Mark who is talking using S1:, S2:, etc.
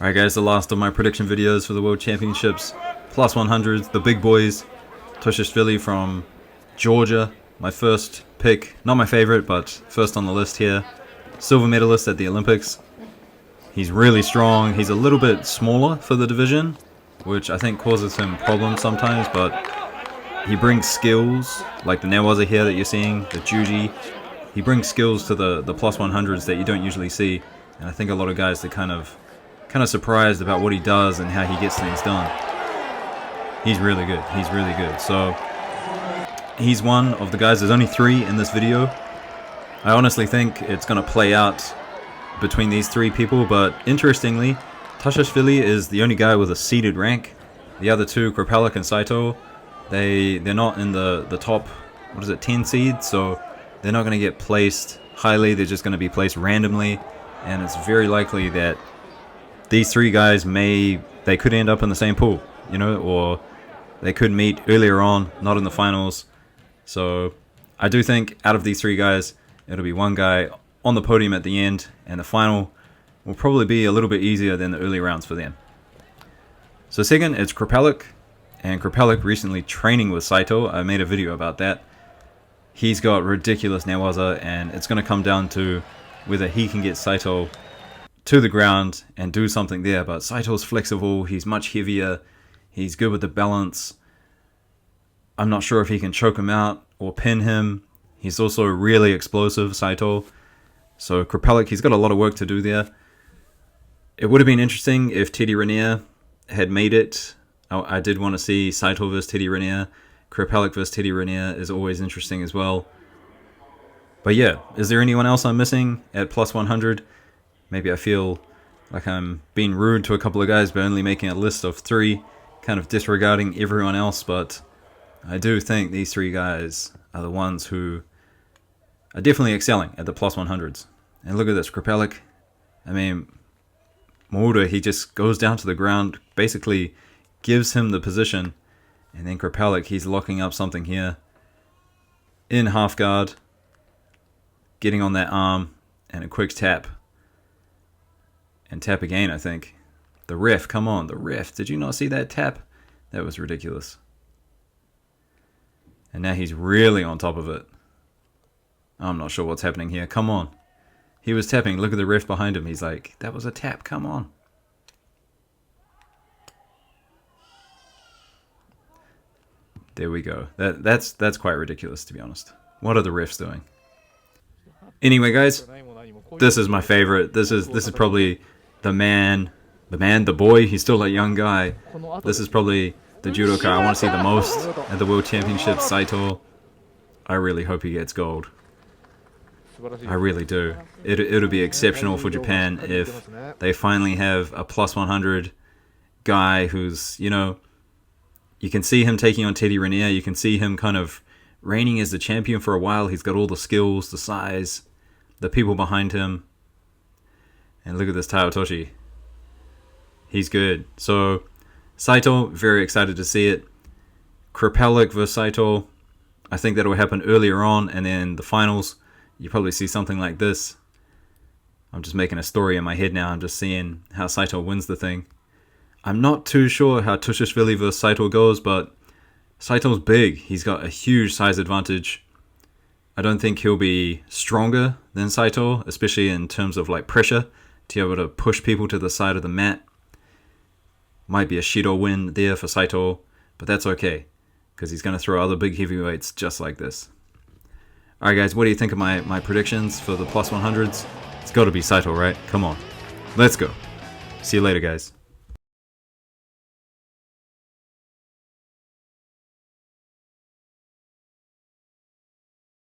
S1: Alright guys, the last of my prediction videos for the World Championships. Plus 100s, the big boys. Tushishvili from Georgia, my first pick. Not my favorite, but first on the list here. Silver medalist at the Olympics. He's really strong. He's a little bit smaller for the division, which I think causes him problems sometimes, but he brings skills, like the Newaza here that you're seeing, the Juji. He brings skills to the plus 100s that you don't usually see, and I think a lot of guys are kind of surprised about what he does and how he gets things done. He's really good. He's really good. So he's one of the guys. There's only 3 in this video. I honestly think it's going to play out between these 3 people, but interestingly, Tushishvili is the only guy with a seeded rank. The other 2, Krapalik and Saito, they're not in the top, 10 seed, so they're not going to get placed highly. They're just going to be placed randomly, and it's very likely that these 3 guys they could end up in the same pool, you know, or they could meet earlier on, not in the finals. So I do think out of these 3 guys, it'll be one guy on the podium at the end, and the final will probably be a little bit easier than the early rounds for them. So second, it's Krapalik, and Krapalik recently training with Saito. I made a video about that. He's got ridiculous Newaza, and it's going to come down to whether he can get Saito to the ground and do something there. But Saito's flexible, he's much heavier, he's good with the balance. I'm not sure if he can choke him out or pin him. He's also really explosive, Saito. So Krapalik, he's got a lot of work to do there. It would have been interesting if Teddy Raniere had made it. I did want to see Saito versus Teddy Raniere. Krapalik versus Teddy Raniere is always interesting as well. But yeah, is there anyone else I'm missing at plus 100? Maybe I feel like I'm being rude to a couple of guys by only making a list of 3, kind of disregarding everyone else, but I do think these 3 guys are the ones who are definitely excelling at the plus 100s. And look at this, Krapalik. I mean, Maura, he just goes down to the ground, basically gives him the position, and then Krapalik, he's locking up something here. In half guard, getting on that arm, and a quick tap. And tap again, I think. The ref, come on, the ref. Did you not see that tap? That was ridiculous. And now he's really on top of it. I'm not sure what's happening here. Come on. He was tapping. Look at the ref behind him. He's like, that was a tap. Come on. There we go. That's quite ridiculous, to be honest. What are the refs doing? Anyway, guys, this is my favorite. This is probably the boy. He's still a young guy. This is probably the judoka I want to see the most at the World Championships, Saito. I really hope he gets gold. I really do. It'll be exceptional for Japan if they finally have a plus 100 guy who's, you know, you can see him taking on Teddy Raniere. You can see him kind of reigning as the champion for a while. He's got all the skills, the size, the people behind him. And look at this Taotoshi. He's good. So Saito, very excited to see it. Krapalik versus Saito, I think that will happen earlier on, and then the finals, you probably see something like this. I'm just making a story in my head now. I'm just seeing how Saito wins the thing. I'm not too sure how Tushishvili versus Saito goes, but Saito's big. He's got a huge size advantage. I don't think he'll be stronger than Saito, especially in terms of like pressure, to be able to push people to the side of the mat. Might be a Shido win there for Saito, but that's okay, because he's going to throw other big heavyweights just like this. Alright guys, what do you think of my predictions for the plus 100s? It's got to be Saito, right? Come on. Let's go. See you later, guys.